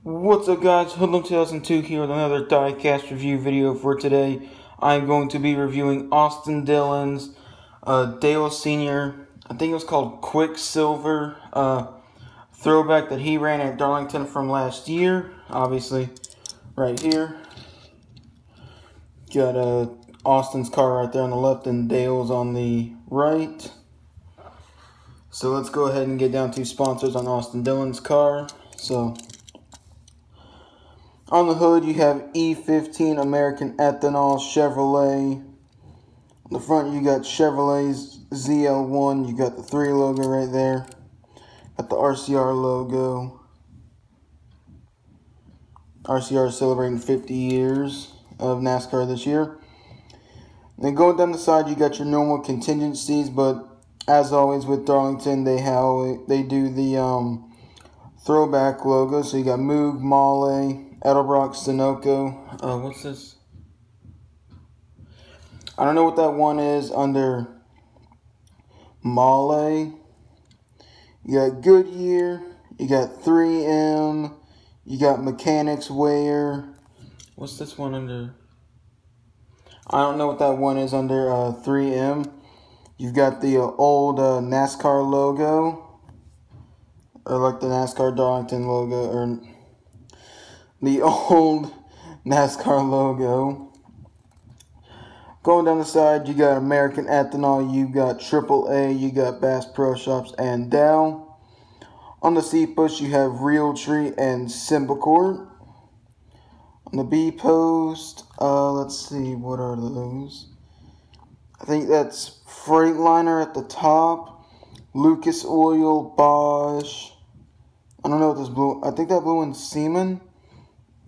What's up guys, Hoodlum 2002 here with another Diecast review video for today. I'm going to be reviewing Austin Dillon's Dale Sr., I think it was called Quicksilver throwback that he ran at Darlington from last year. Obviously, right here. Got Austin's car right there on the left and Dale's on the right. So let's go ahead and get down to sponsors on Austin Dillon's car. So on the hood, you have E15 American Ethanol Chevrolet. On the front, you got Chevrolet's ZL1. You got the 3 logo right there. Got the RCR logo. RCR is celebrating 50 years of NASCAR this year. And then going down the side, you got your normal contingencies, but as always with Darlington, they do the throwback logo. So you got Moog, Mahle, Edelbrock, Sunoco. What's this? I don't know what that one is under Mahle. You got Goodyear. You got 3M. You got Mechanics Wear. What's this one under? I don't know what that one is under 3M. You've got the old NASCAR logo. Or like the NASCAR Darlington logo. Or the old NASCAR logo. Going down the side, you got American Ethanol, you got AAA, you got Bass Pro Shops, and Dow. On the C push, you have Realtree and Symbicort. On the B post, let's see, what are those? I think that's Freightliner at the top, Lucas Oil, Bosch. I don't know what this blue. I think that blue one's Seaman.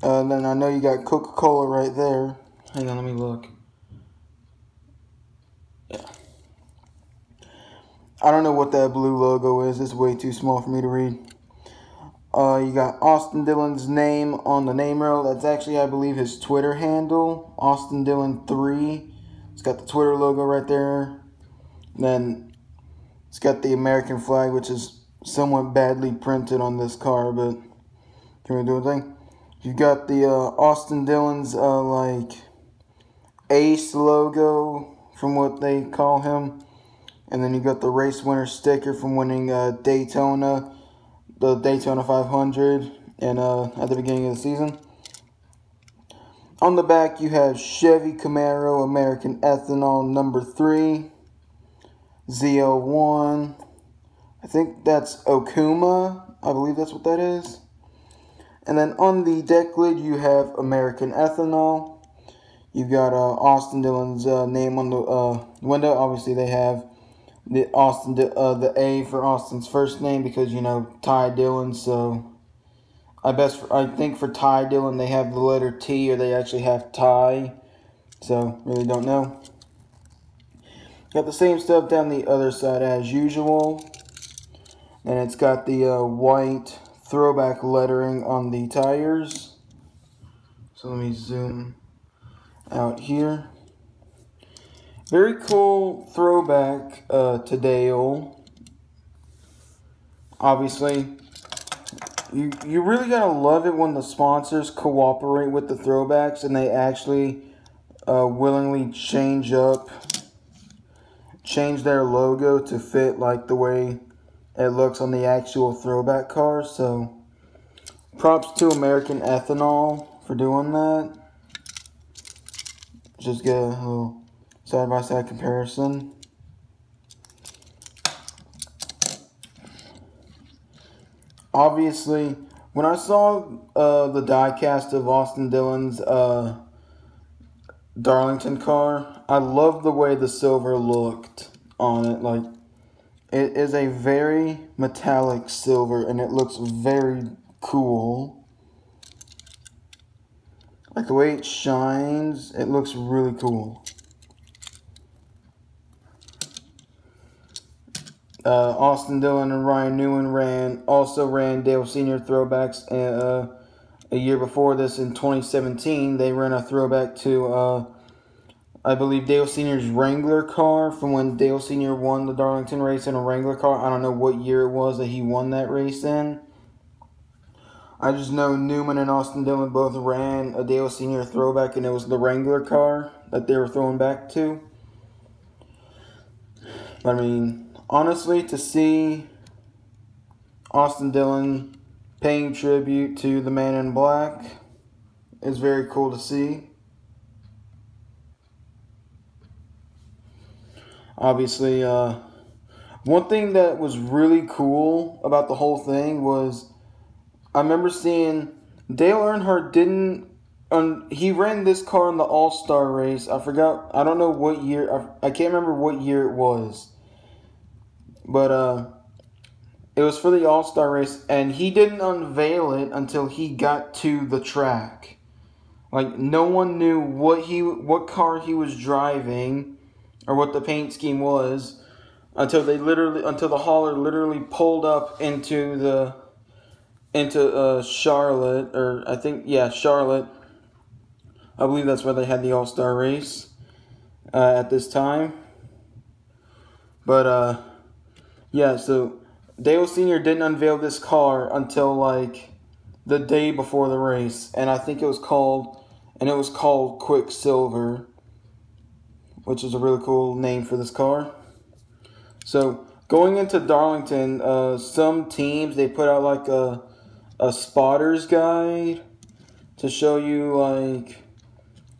Then I know you got Coca-Cola right there. Hang on, let me look. Yeah. I don't know what that blue logo is. It's way too small for me to read. You got Austin Dillon's name on the name rail. That's actually, I believe, his Twitter handle. Austin Dillon 3. It's got the Twitter logo right there. And then it's got the American flag, which is somewhat badly printed on this car, but can we do a thing? You got the Austin Dillon's like ace logo from what they call him, and then you got the race winner sticker from winning Daytona, the Daytona 500, and at the beginning of the season. On the back, you have Chevy Camaro American Ethanol number 3, ZL1. I think that's Okuma. I believe that's what that is. And then on the deck lid, you have American Ethanol. You've got Austin Dillon's name on the window. Obviously, they have the the A for Austin's first name because, you know, Ty Dillon. So I think for Ty Dillon they have the letter T, or they actually have Ty. So really don't know. Got the same stuff down the other side as usual. And it's got the white throwback lettering on the tires. So let me zoom out here. Very cool throwback to Dale. Obviously, you really gotta love it when the sponsors cooperate with the throwbacks and they actually willingly change their logo to fit like the way it looks on the actual throwback car. So props to American Ethanol for doing that. Just get a little side-by-side comparison. Obviously, when I saw the diecast of Austin Dillon's Darlington car, I loved the way the silver looked on it. Like, it is a very metallic silver, and it looks very cool. Like the way it shines, it looks really cool. Austin Dillon and Ryan Newman also ran Dale Sr. throwbacks a year before this in 2017. They ran a throwback to I believe Dale Sr.'s Wrangler car from when Dale Sr. won the Darlington race in a Wrangler car. I don't know what year it was that he won that race in. I just know Newman and Austin Dillon both ran a Dale Sr. throwback, and it was the Wrangler car that they were throwing back to. But I mean, honestly, to see Austin Dillon paying tribute to the Man in Black is very cool to see. Obviously, one thing that was really cool about the whole thing was I remember seeing Dale Earnhardt he ran this car in the All-Star race. I forgot, I don't know what year, I can't remember what year it was. But it was for the All-Star race, and he didn't unveil it until he got to the track. Like, no one knew what car he was driving or what the paint scheme was until the hauler literally pulled up into Charlotte, or I think, yeah, Charlotte. I believe that's where they had the All-Star race at this time. But yeah, so Dale Sr. didn't unveil this car until like the day before the race, and I think it was called Quicksilver, which is a really cool name for this car. So going into Darlington, some teams, they put out like a spotter's guide to show you like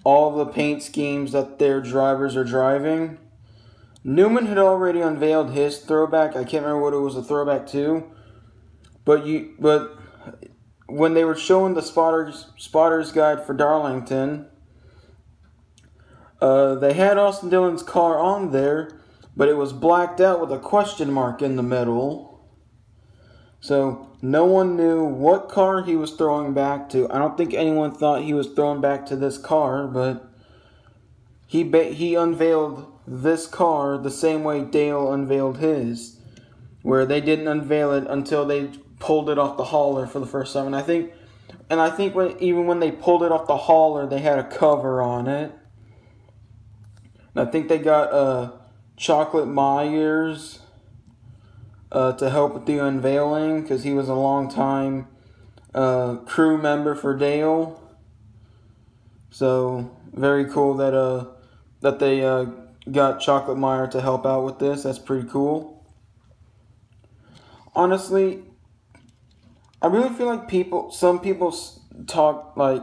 all the paint schemes that their drivers are driving. Newman had already unveiled his throwback. I can't remember what it was a throwback to, but when they were showing the spotter's guide for Darlington, they had Austin Dillon's car on there, but it was blacked out with a question mark in the middle. So no one knew what car he was throwing back to. I don't think anyone thought he was throwing back to this car, but he unveiled this car the same way Dale unveiled his, where they didn't unveil it until they pulled it off the hauler for the first time. And I think even when they pulled it off the hauler, they had a cover on it. And I think they got Chocolate Myers to help with the unveiling, because he was a long-time crew member for Dale. So very cool that they got Chocolate Meyer to help out with this. That's pretty cool. Honestly, I really feel like some people talk like,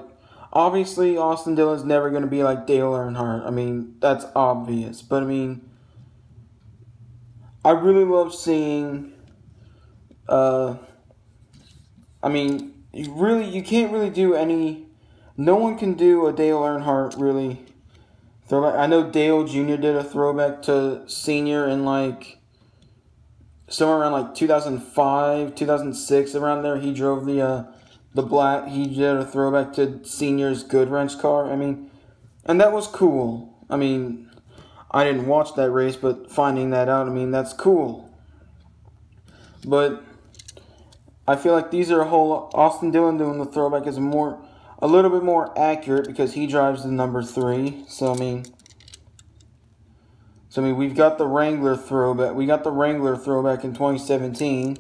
obviously Austin Dillon's never going to be like Dale Earnhardt. I mean, that's obvious. But I mean, I really love seeing, I mean, you can't really do no one can do a Dale Earnhardt really throwback. I know Dale Jr. did a throwback to Senior in like, somewhere around like 2005, 2006, around there. He drove the black, he did a throwback to Senior's Good Wrench car. I mean, and that was cool. I mean, I didn't watch that race, but finding that out, I mean, that's cool. But I feel like these are Austin Dillon doing the throwback is a little bit more accurate because he drives the number 3. So I mean, we've got the Wrangler throwback. We got the Wrangler throwback in 2017.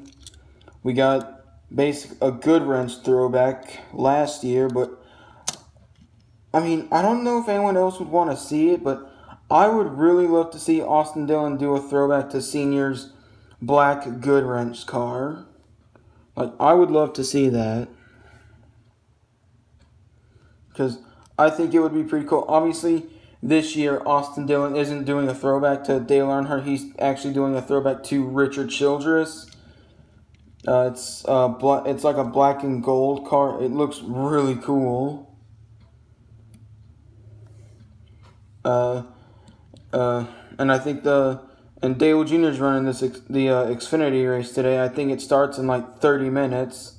We got a Good Wrench throwback last year, but I mean, I don't know if anyone else would want to see it, but I would really love to see Austin Dillon do a throwback to Senior's black Good Wrench car. Like, I would love to see that, because I think it would be pretty cool. Obviously, this year, Austin Dillon isn't doing a throwback to Dale Earnhardt. He's actually doing a throwback to Richard Childress. It's like a black and gold car. It looks really cool. And I think Dale Jr. is running the Xfinity race today. I think it starts in like 30 minutes.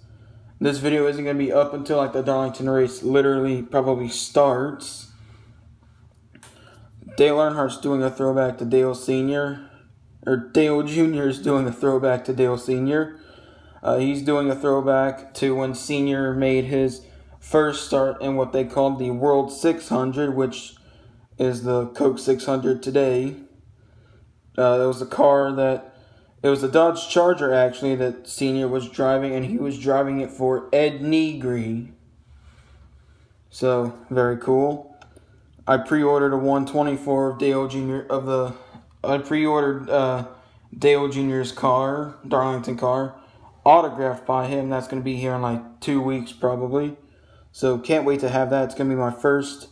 This video isn't going to be up until like the Darlington race literally probably starts. Dale Earnhardt's doing a throwback to Dale Sr. Or Dale Jr. is doing a throwback to Dale Sr. He's doing a throwback to when Sr. made his first start in what they called the World 600, which is the Coke 600 today. That was a car that It was the Dodge Charger, actually, that Senior was driving, and he was driving it for Ed Negri. So, very cool. I pre-ordered a 124 of Dale Jr. I pre-ordered Dale Jr.'s car, Darlington car, autographed by him. That's going to be here in like 2 weeks, probably. So, can't wait to have that. It's going to be my first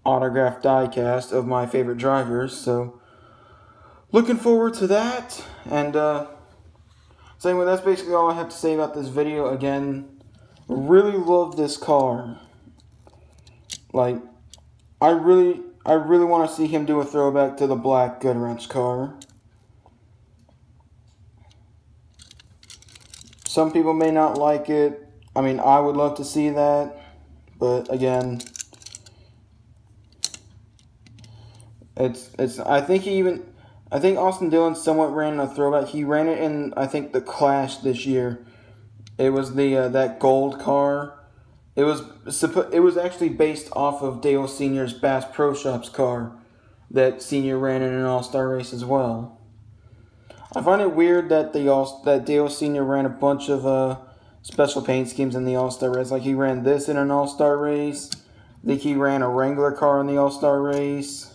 autographed diecast of my favorite drivers. So, looking forward to that. And, so anyway, that's basically all I have to say about this video. Again, really love this car. Like, I really want to see him do a throwback to the black Good Wrench car. Some people may not like it. I mean, I would love to see that. But, again, I think Austin Dillon somewhat ran a throwback. He ran it in, I think, the Clash this year. It was that gold car. It was actually based off of Dale Sr.'s Bass Pro Shops car that Senior ran in an All-Star race as well. I find it weird that that Dale Sr. ran a bunch of special paint schemes in the All-Star race. Like, he ran this in an All-Star race. I think he ran a Wrangler car in the All-Star race.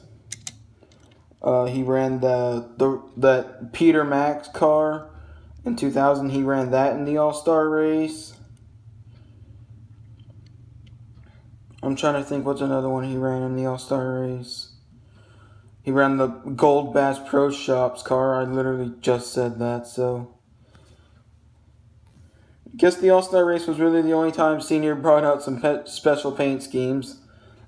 He ran that Peter Max car in 2000. He ran that in the All-Star race. I'm trying to think what's another one he ran in the All-Star race. He ran the Gold Bass Pro Shops car. I literally just said that, so. I guess the All-Star race was really the only time Senior brought out some special paint schemes.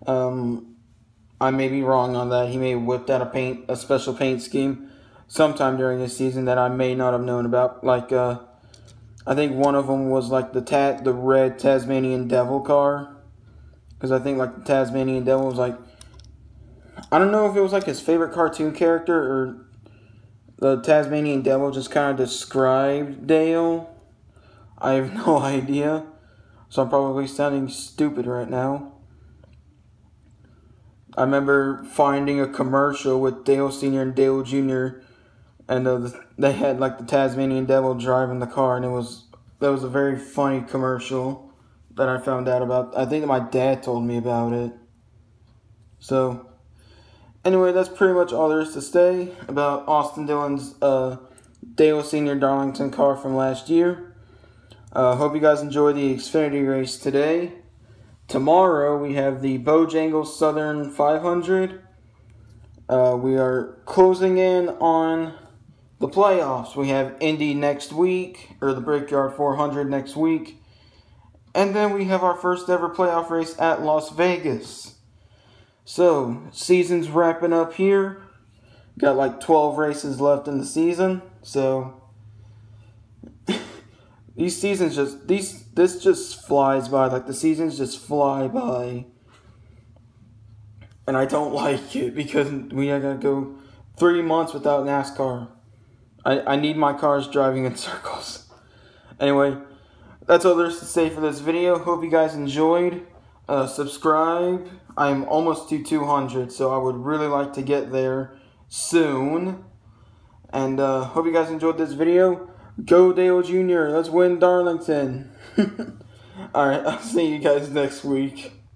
I may be wrong on that. He may have whipped out a special paint scheme sometime during this season that I may not have known about. Like, I think one of them was like the red Tasmanian Devil car. Because I think like the Tasmanian Devil was like, I don't know if it was like his favorite cartoon character or the Tasmanian Devil just kind of described Dale. I have no idea. So I'm probably sounding stupid right now. I remember finding a commercial with Dale Sr. and Dale Jr. and they had like the Tasmanian Devil driving the car, and that was a very funny commercial that I found out about. I think that my dad told me about it. So, anyway, that's pretty much all there is to say about Austin Dillon's Dale Sr. Darlington car from last year. Hope you guys enjoy the Xfinity race today. Tomorrow we have the Bojangles Southern 500. We are closing in on the playoffs. We have Indy next week, or the Brickyard 400 next week. And then we have our first ever playoff race at Las Vegas. So, season's wrapping up here. Got like 12 races left in the season. So, this just flies by. Like, the seasons just fly by. And I don't like it because we gotta go 3 months without NASCAR. I need my cars driving in circles. Anyway, that's all there is to say for this video. Hope you guys enjoyed. Subscribe. I'm almost to 200, so I would really like to get there soon. And hope you guys enjoyed this video. Go Dale Jr. Let's win Darlington. Alright, I'll see you guys next week.